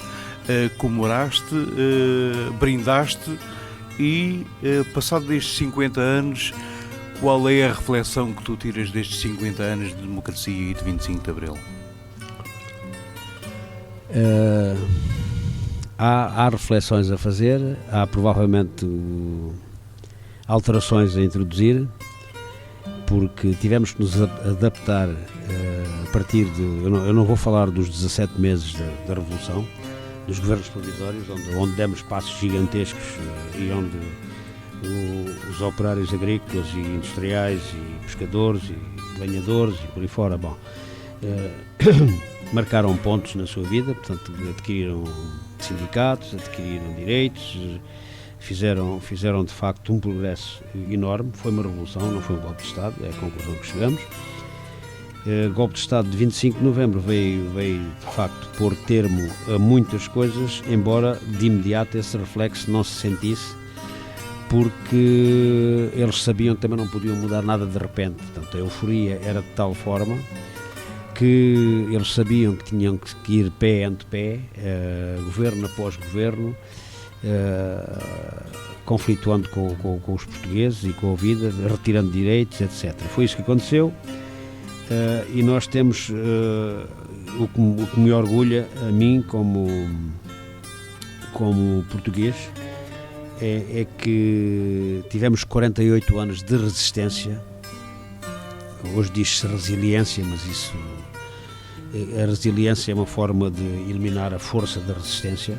comemoraste, brindaste e, passado destes 50 anos, qual é a reflexão que tu tiras destes 50 anos de democracia e de 25 de Abril? Há reflexões a fazer, há provavelmente alterações a introduzir, porque tivemos que nos adaptar a partir de... Eu não vou falar dos 17 meses da Revolução, dos governos provisórios, onde demos passos gigantescos e onde os operários agrícolas e industriais e pescadores e banhadores e por aí fora, marcaram pontos na sua vida, portanto adquiriram sindicatos, adquiriram direitos, fizeram de facto um progresso enorme. Foi uma revolução, não foi um golpe de Estado, é a conclusão que chegamos. O golpe de Estado de 25 de novembro veio de facto pôr termo a muitas coisas, embora de imediato esse reflexo não se sentisse, porque eles sabiam que também não podiam mudar nada de repente. Portanto, a euforia era de tal forma que eles sabiam que tinham que ir pé ante pé, governo após governo, conflituando com os portugueses e com a vida, retirando direitos, etc. Foi isso que aconteceu. E nós temos o que me orgulha a mim como português é que tivemos 48 anos de resistência. Hoje diz-se resiliência, mas a resiliência é uma forma de eliminar a força da resistência.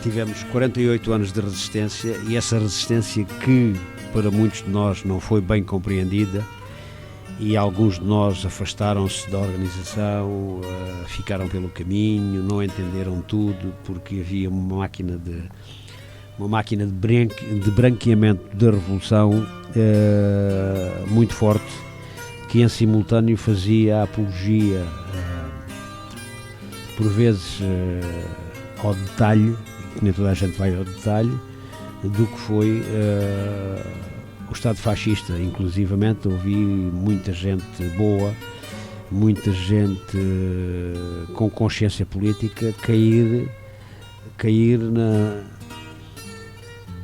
Tivemos 48 anos de resistência, e essa resistência que para muitos de nós não foi bem compreendida, e alguns de nós afastaram-se da organização, ficaram pelo caminho, não entenderam tudo, porque havia uma máquina de branqueamento da revolução muito forte, que em simultâneo fazia a apologia, por vezes ao detalhe, que nem toda a gente vai ao detalhe, do que foi o Estado fascista. Inclusivamente ouvi muita gente boa, muita gente com consciência política cair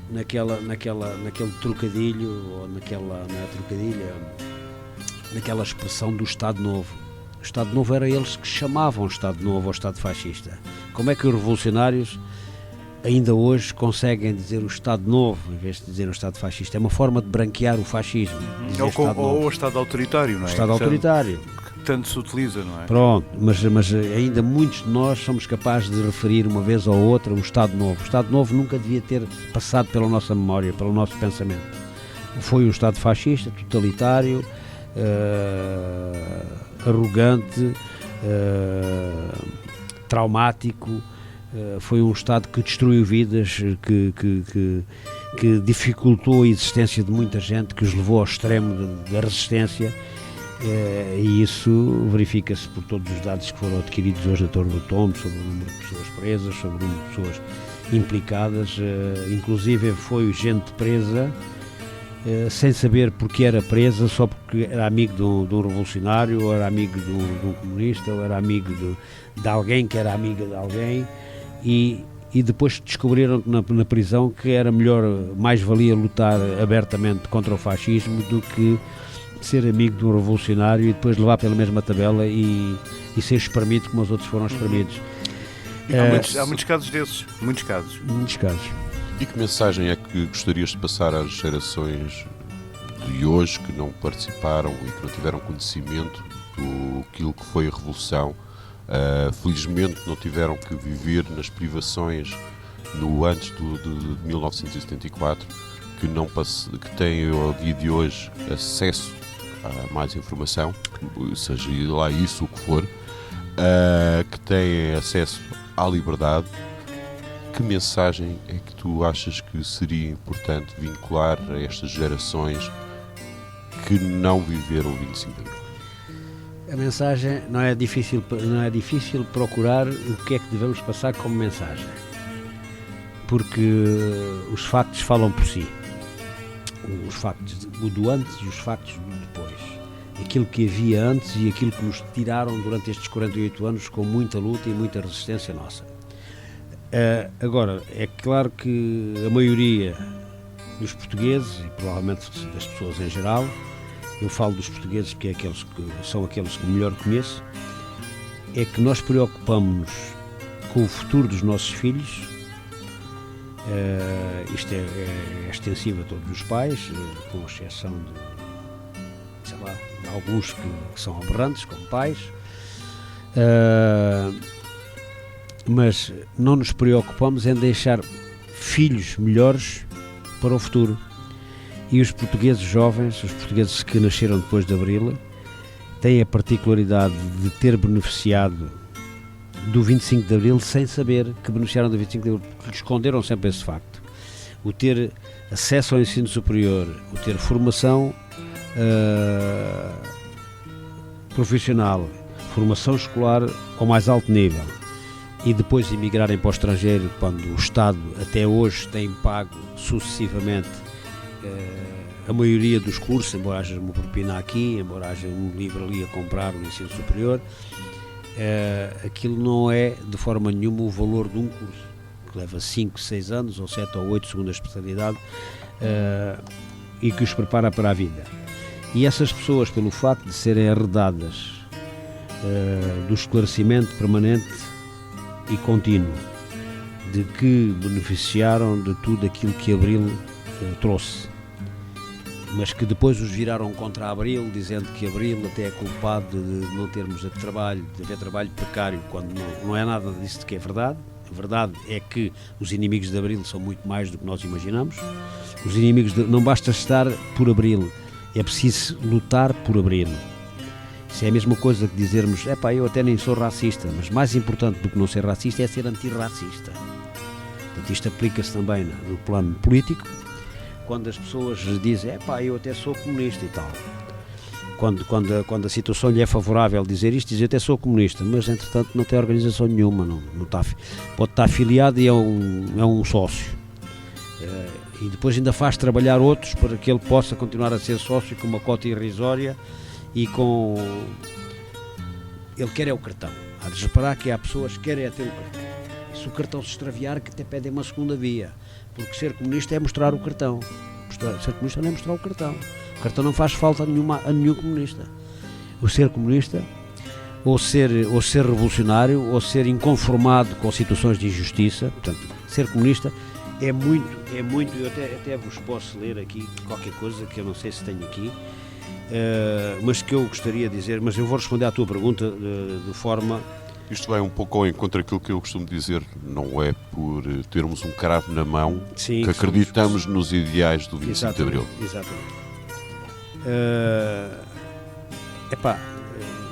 naquele trocadilho, ou naquela expressão do Estado Novo. O Estado Novo era eles que chamavam Estado Novo ao Estado fascista. Como é que os revolucionários ainda hoje conseguem dizer o Estado Novo em vez de dizer o Estado fascista? É uma forma de branquear o fascismo. Ou o Estado autoritário, não é? O Estado autoritário. Que tanto se utiliza, não é? Pronto, mas ainda muitos de nós somos capazes de referir uma vez ou outra o Estado Novo. O Estado Novo nunca devia ter passado pela nossa memória, pelo nosso pensamento. Foi um Estado fascista, totalitário, arrogante, traumático. Foi um Estado que destruiu vidas, que dificultou a existência de muita gente, que os levou ao extremo da resistência, e isso verifica-se por todos os dados que foram adquiridos hoje na Torre do Tombo, sobre o número de pessoas presas, sobre o número de pessoas implicadas, inclusive foi gente presa sem saber porque era presa, só porque era amigo de um revolucionário, ou era amigo de um comunista, ou era amigo de alguém que era amiga de alguém. E depois descobriram na prisão que era melhor, mais valia lutar abertamente contra o fascismo do que ser amigo de um revolucionário e depois levar pela mesma tabela e ser espremido como os outros foram espremidos. Há muitos casos desses, muitos casos. E que mensagem é que gostarias de passar às gerações de hoje que não participaram e que não tiveram conhecimento do que foi a Revolução? Felizmente não tiveram que viver nas privações no antes de 1974, que têm ao dia de hoje acesso a mais informação, seja lá isso o que for, que têm acesso à liberdade, que mensagem é que tu achas que seria importante vincular a estas gerações que não viveram o 25 de Abril? A mensagem não é difícil procurar o que é que devemos passar como mensagem, porque os factos falam por si, os factos do antes e os factos do depois, aquilo que havia antes e aquilo que nos tiraram durante estes 48 anos com muita luta e muita resistência nossa. Agora, é claro que a maioria dos portugueses, e provavelmente das pessoas em geral, eu falo dos portugueses porque são aqueles que melhor conheço, é que nós preocupamos-nos com o futuro dos nossos filhos. Isto é extensivo a todos os pais, com exceção de alguns que são aberrantes como pais, mas não nos preocupamos em deixar filhos melhores para o futuro. E os portugueses jovens, os portugueses que nasceram depois de Abril, têm a particularidade de ter beneficiado do 25 de Abril sem saber que beneficiaram do 25 de Abril, porque esconderam sempre esse facto. O ter acesso ao ensino superior, o ter formação profissional, formação escolar ao mais alto nível, e depois emigrarem para o estrangeiro, quando o Estado até hoje tem pago sucessivamente a maioria dos cursos, embora haja uma propina aqui, embora haja um livro ali a comprar no ensino superior, aquilo não é de forma nenhuma o valor de um curso, que leva 5, 6 anos, ou 7 ou 8, segundo a especialidade, e que os prepara para a vida. E essas pessoas, pelo facto de serem arredadas do esclarecimento permanente e contínuo, de que beneficiaram de tudo aquilo que Abril trouxe, mas que depois os viraram contra Abril, dizendo que Abril até é culpado de não termos trabalho, de haver trabalho precário, quando não é nada disso que é verdade. A verdade é que os inimigos de Abril são muito mais do que nós imaginamos. Os inimigos não basta estar por Abril, é preciso lutar por Abril. Isso é a mesma coisa que dizermos, eu até nem sou racista, mas mais importante do que não ser racista é ser antirracista. Portanto, isto aplica-se também no plano político, quando as pessoas dizem, eu até sou comunista e tal. Quando a situação lhe é favorável dizer isto, dizer até sou comunista, mas entretanto não tem organização nenhuma, não está, pode estar afiliado e é um sócio. E depois ainda faz trabalhar outros para que ele possa continuar a ser sócio com uma cota irrisória e com... Ele quer é o cartão. Há de reparar que há pessoas que querem ter o cartão. E se o cartão se extraviar, que até pedem uma segunda via. Porque ser comunista é mostrar o cartão. Ser comunista não é mostrar o cartão. O cartão não faz falta a nenhum comunista. O ser comunista, ou ser revolucionário, ou ser inconformado com situações de injustiça. Portanto, ser comunista é muito, eu até vos posso ler aqui qualquer coisa que eu não sei se tenho aqui, mas que eu gostaria de dizer, mas eu vou responder à tua pergunta de forma... Isto vai um pouco ao encontro daquilo que eu costumo dizer, não é por termos um cravo na mão, sim, que acreditamos nos ideais do 25 de Abril. Exatamente.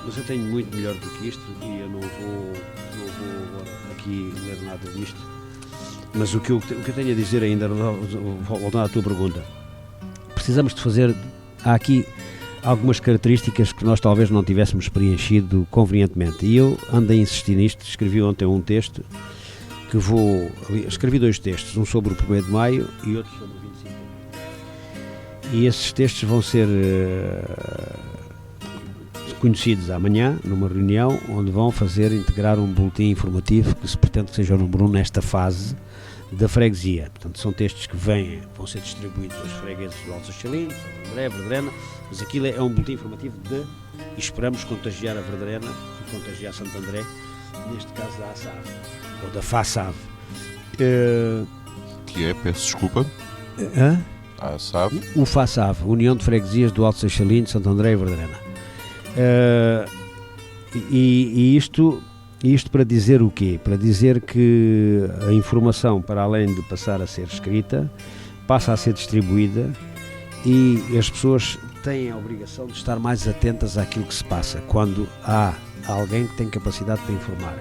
Mas eu tenho muito melhor do que isto e eu não vou aqui ler nada disto. Mas o que eu tenho a dizer ainda, voltando à tua pergunta, precisamos de fazer, há aqui algumas características que nós talvez não tivéssemos preenchido convenientemente, e eu ando a insistir nisto. Escrevi ontem um texto que escrevi 2 textos, um sobre o 1º de Maio e outro sobre o 25 de Abril, e esses textos vão ser conhecidos amanhã numa reunião onde vão integrar um boletim informativo que se pretende que seja o número 1 nesta fase da freguesia. Portanto, são textos que vão ser distribuídos aos fregueses do Alto Seixalino, São André, Verderena, mas aquilo é um boletim informativo e esperamos contagiar a Verderena e contagiar Santo André, neste caso da ASAV, ou da FASAV. Que é, peço desculpa? A ASAV? O FASAV, União de Freguesias do Alto Seixalino, Santo André e Verderena. E isto para dizer o quê? Para dizer que a informação, para além de passar a ser escrita, passa a ser distribuída, e as pessoas têm a obrigação de estar mais atentas àquilo que se passa quando há alguém que tem capacidade para informar.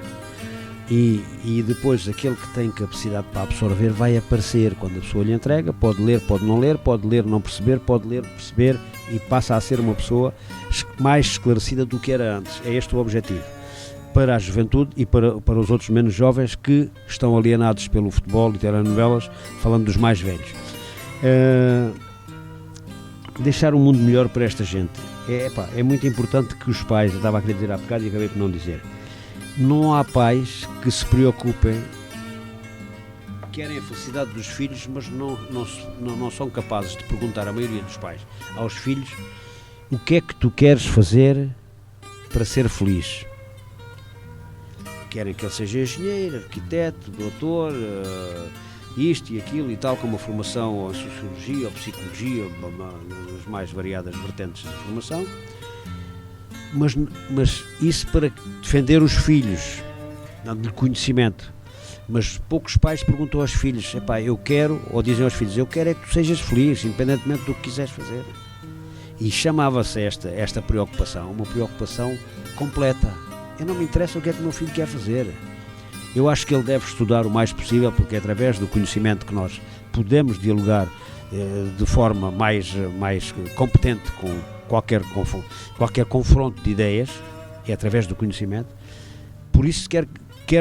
E depois aquele que tem capacidade para absorver vai aparecer quando a pessoa lhe entrega. Pode ler, não perceber, pode ler, perceber, e passa a ser uma pessoa mais esclarecida do que era antes. É este o objetivo para a juventude e para os outros menos jovens que estão alienados pelo futebol e telenovelas, falando dos mais velhos. Deixar um mundo melhor para esta gente. É muito importante que os pais, eu estava a querer dizer há bocado e acabei por não dizer, não há pais que se preocupem, querem a felicidade dos filhos, mas não são capazes de perguntar, a maioria dos pais, aos filhos: o que é que tu queres fazer para ser feliz? Querem que ele seja engenheiro, arquiteto, doutor, isto e aquilo e tal, com uma formação ou em sociologia ou psicologia, nas mais variadas vertentes de formação, mas isso para defender os filhos, dando-lhe conhecimento. Mas poucos pais perguntam aos filhos: eu quero, ou dizem aos filhos: eu quero é que tu sejas feliz, independentemente do que quiseres fazer. E chamava-se esta preocupação uma preocupação completa. Eu não me interessa o que é que o meu filho quer fazer. Eu acho que ele deve estudar o mais possível, porque é através do conhecimento que nós podemos dialogar de forma mais competente com qualquer confronto de ideias, é através do conhecimento. Por isso quero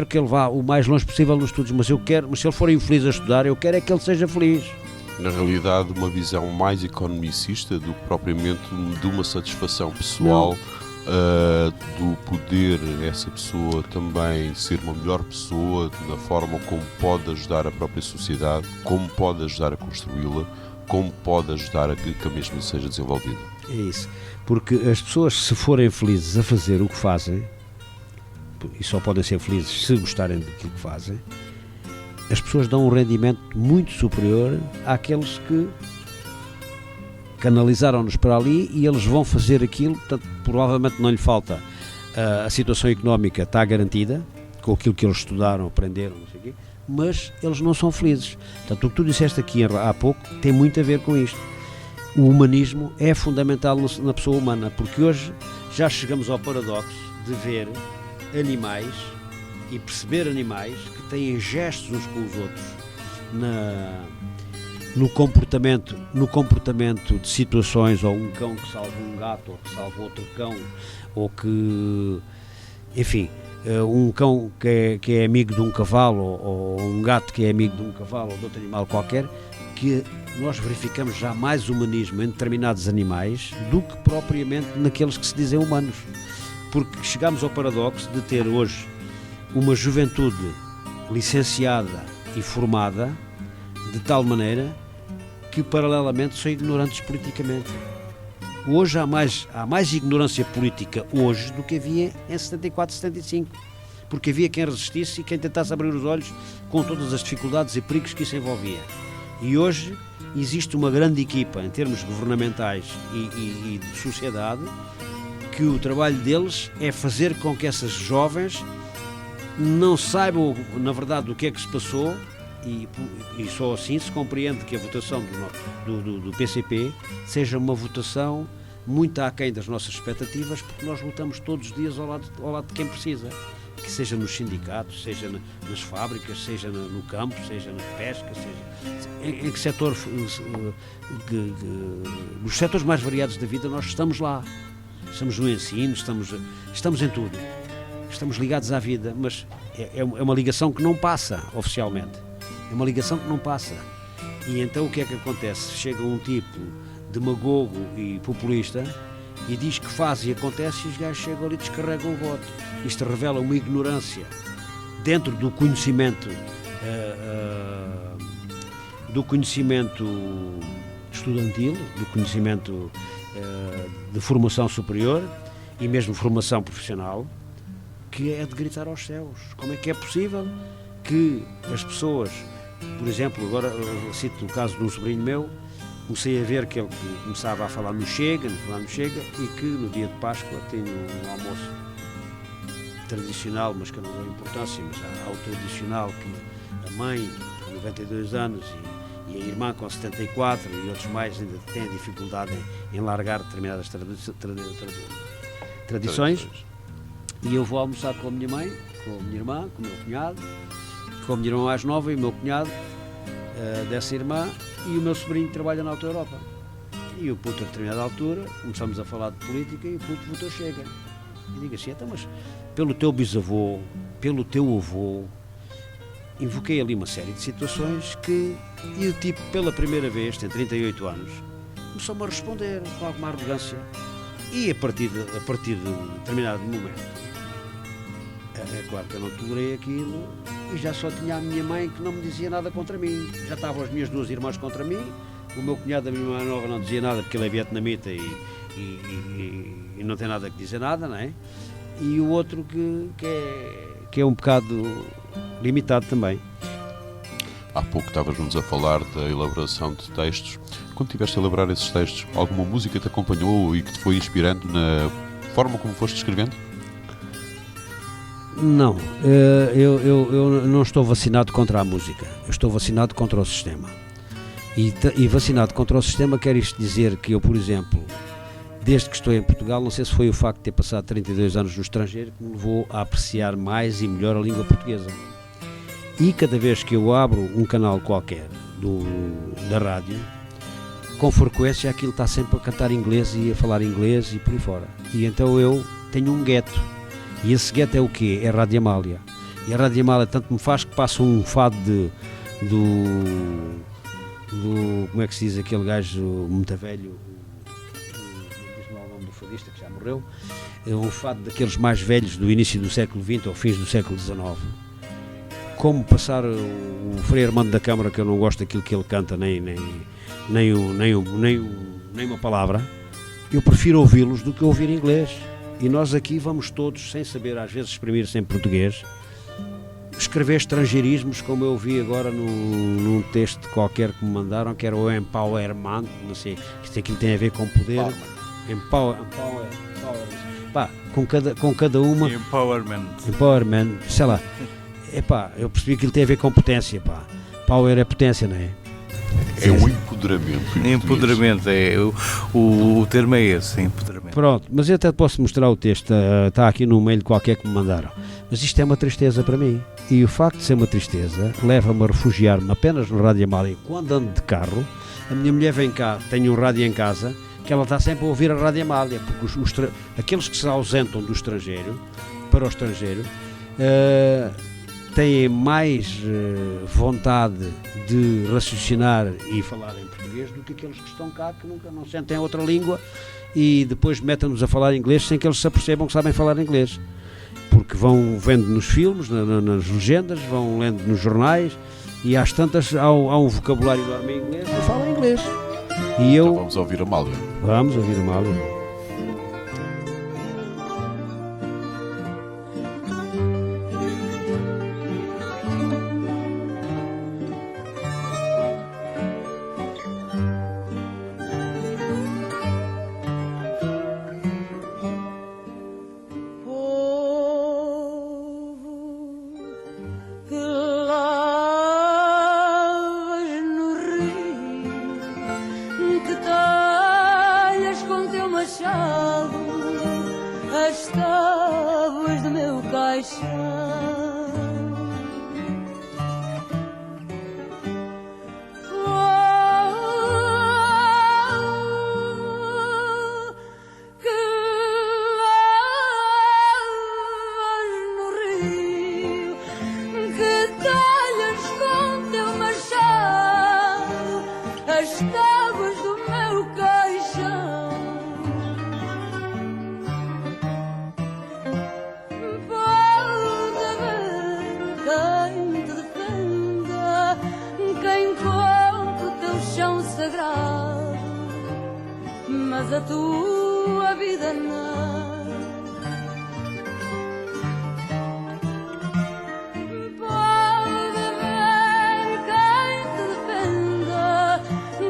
que ele vá o mais longe possível nos estudos, mas se ele for infeliz a estudar, eu quero é que ele seja feliz. Na realidade, uma visão mais economicista do que propriamente de uma satisfação pessoal. Do poder essa pessoa também ser uma melhor pessoa na forma como pode ajudar a própria sociedade, como pode ajudar a construí-la, como pode ajudar a que a mesma seja desenvolvida. É isso, porque as pessoas, se forem felizes a fazer o que fazem, e só podem ser felizes se gostarem daquilo que fazem, as pessoas dão um rendimento muito superior àqueles que canalizaram-nos para ali e eles vão fazer aquilo. Portanto, provavelmente não lhe falta, a situação económica está garantida, com aquilo que eles estudaram, aprenderam, não sei o quê, mas eles não são felizes. Portanto, o que tu disseste aqui há pouco tem muito a ver com isto. O humanismo é fundamental na pessoa humana, porque hoje já chegamos ao paradoxo de ver animais e perceber animais que têm gestos uns com os outros no comportamento de situações, ou um cão que salva um gato, ou que salva outro cão, ou que, enfim, um cão que é amigo de um cavalo, ou um gato que é amigo de um cavalo ou de outro animal qualquer, que nós verificamos já mais humanismo em determinados animais do que propriamente naqueles que se dizem humanos, porque chegamos ao paradoxo de ter hoje uma juventude licenciada e formada de tal maneira que paralelamente são ignorantes politicamente. Hoje há mais ignorância política hoje do que havia em 74, 75, porque havia quem resistisse e quem tentasse abrir os olhos com todas as dificuldades e perigos que isso envolvia. E hoje existe uma grande equipa em termos governamentais e de sociedade, que o trabalho deles é fazer com que essas jovens não saibam na verdade o que é que se passou. E só assim se compreende que a votação do PCP seja uma votação muito aquém das nossas expectativas, porque nós lutamos todos os dias ao lado de quem precisa, que seja nos sindicatos, seja nas fábricas, seja no campo, seja na pesca, seja em que setor, nos setores mais variados da vida nós estamos lá, estamos no ensino, estamos em tudo, estamos ligados à vida, mas é uma ligação que não passa oficialmente. É uma ligação que não passa. E então o que é que acontece? Chega um tipo demagogo e populista e diz que faz e acontece, e os gajos chegam ali e descarregam o voto. Isto revela uma ignorância dentro do conhecimento estudantil, do conhecimento de formação superior e mesmo formação profissional, que é de gritar aos céus. Como é que é possível que as pessoas, por exemplo, agora eu cito o caso de um sobrinho meu, comecei a ver que ele começava a falar no Chega, e que no dia de Páscoa tinha um almoço tradicional, mas que eu não dou importância, mas há o tradicional, que a mãe com 92 anos e a irmã com 74 e outros mais ainda têm dificuldade em largar determinadas tradições. E eu vou almoçar com a minha mãe, com a minha irmã, com o meu cunhado, com a minha irmã mais nova e o meu cunhado dessa irmã, e o meu sobrinho trabalha na Auto Europa. E o puto, a determinada altura, começamos a falar de política e o puto votou Chega. E digo assim, então, mas pelo teu bisavô, pelo teu avô, invoquei ali uma série de situações que, e o tipo, pela primeira vez, tem 38 anos, começou-me a responder com alguma arrogância. E a partir de determinado momento, é claro que eu não tolerei aquilo e já só tinha a minha mãe que não me dizia nada contra mim. Já estavam as minhas duas irmãs contra mim, o meu cunhado da minha irmã nova não dizia nada porque ele é vietnamita e não tem nada que dizer nada, não é? E o outro que é um bocado limitado também. Há pouco estavas-nos a falar da elaboração de textos. Quando estiveste a elaborar esses textos, alguma música te acompanhou e que te foi inspirando na forma como foste escrevendo? Não, eu não estou vacinado contra a música, eu estou vacinado contra o sistema. E vacinado contra o sistema quer isto dizer que eu, por exemplo, desde que estou em Portugal, não sei se foi o facto de ter passado 32 anos no estrangeiro que me levou a apreciar mais e melhor a língua portuguesa. E cada vez que eu abro um canal qualquer da rádio, com frequência aquilo está sempre a cantar inglês e a falar inglês e por aí fora. E então eu tenho um gueto. E esse gueto é o quê? É a Rádio Amália. E a Rádio Amália tanto me faz que passo um fado do como é que se diz aquele gajo muito velho, diz-me o nome do fadista que já morreu, é um fado daqueles mais velhos do início do século XX ou fins do século XIX. Como passar o Frei Armando da Câmara, que eu não gosto daquilo que ele canta, nem uma palavra, eu prefiro ouvi-los do que ouvir inglês. E nós aqui vamos todos, sem saber às vezes exprimir-se em português, escrever estrangeirismos, como eu vi agora num texto qualquer que me mandaram, que era o empowerment, não sei, isto aquilo tem a ver com poder. Empowerment. Pá, com cada uma. Empowerment, sei lá. Epá, eu percebi que ele tem a ver com potência, pá. Power é potência, não é? É o empoderamento. Empoderamento, o termo é esse, empoderamento. Pronto, mas eu até posso mostrar o texto, está aqui no mail qualquer que me mandaram. Mas isto é uma tristeza para mim. E o facto de ser uma tristeza leva-me a refugiar-me apenas no Rádio Amália. Quando ando de carro, a minha mulher vem cá, tem um rádio em casa, que ela está sempre a ouvir a Rádio Amália, porque aqueles que se ausentam do estrangeiro, para o estrangeiro, têm mais vontade de raciocinar e falar em português do que aqueles que estão cá, que nunca não sentem outra língua e depois metem-nos a falar inglês sem que eles se apercebam que sabem falar inglês. Porque vão vendo nos filmes, nas legendas, vão lendo nos jornais e às tantas há um vocabulário enorme em inglês e falam inglês. E então vamos ouvir a Amália. Vamos ouvir a Amália. Mas a tua vida não. Pode haver quem te defenda,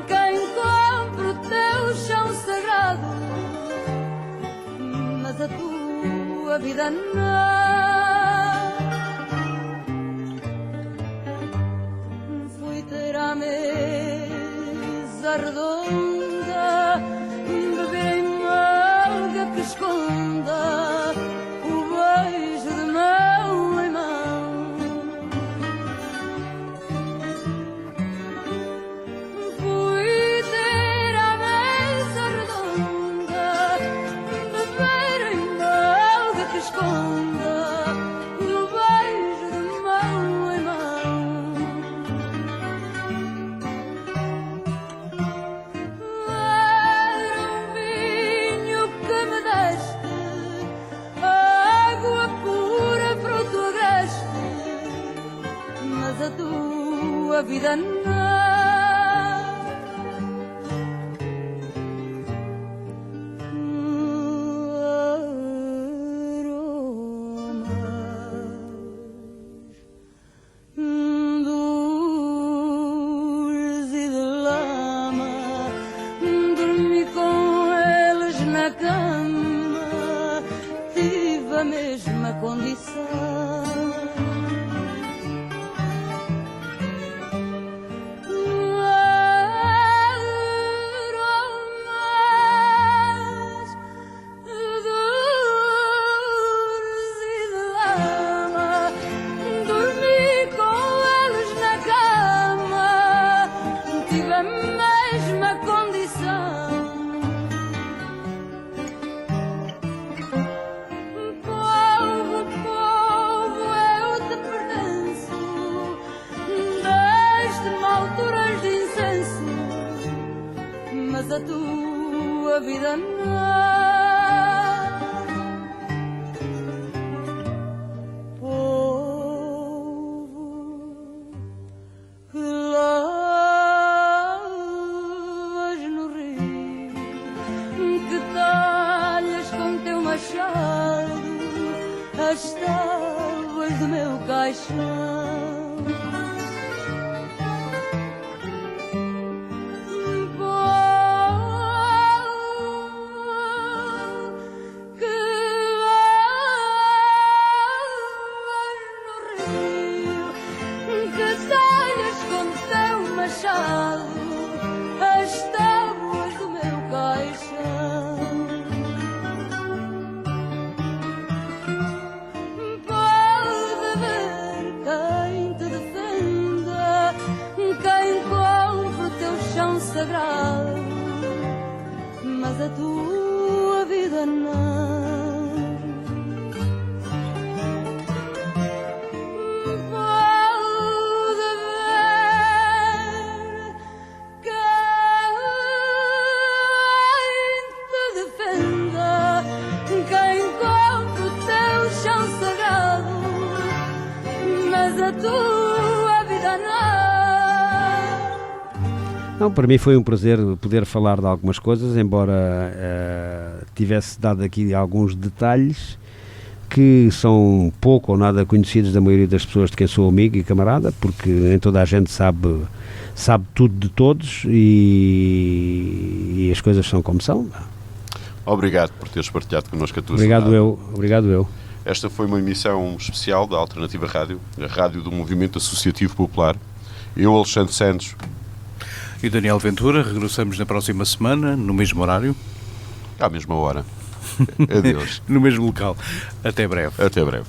quem compre o teu chão sagrado, mas a tua vida não. Fui ter à mesa redonda, esconda o beijo de mão em vida não. A tua vida não. Povo que lavas no rio, que talhas com teu machado as tábuas do meu caixão. As tábuas do meu caixão. Pode haver quem te defenda, quem compre o teu chão sagrado, mas a tua vida não. A tua vida não, para mim foi um prazer poder falar de algumas coisas, embora tivesse dado aqui alguns detalhes que são pouco ou nada conhecidos da maioria das pessoas de quem sou amigo e camarada, porque nem toda a gente sabe tudo de todos e as coisas são como são. Obrigado por teres partilhado connosco a tua Obrigado eu. Esta foi uma emissão especial da Alternativa Rádio, a rádio do Movimento Associativo Popular. Eu, Alexandre Santos e Daniel Ventura, regressamos na próxima semana, no mesmo horário. À mesma hora. Adeus. No mesmo local. Até breve. Até breve.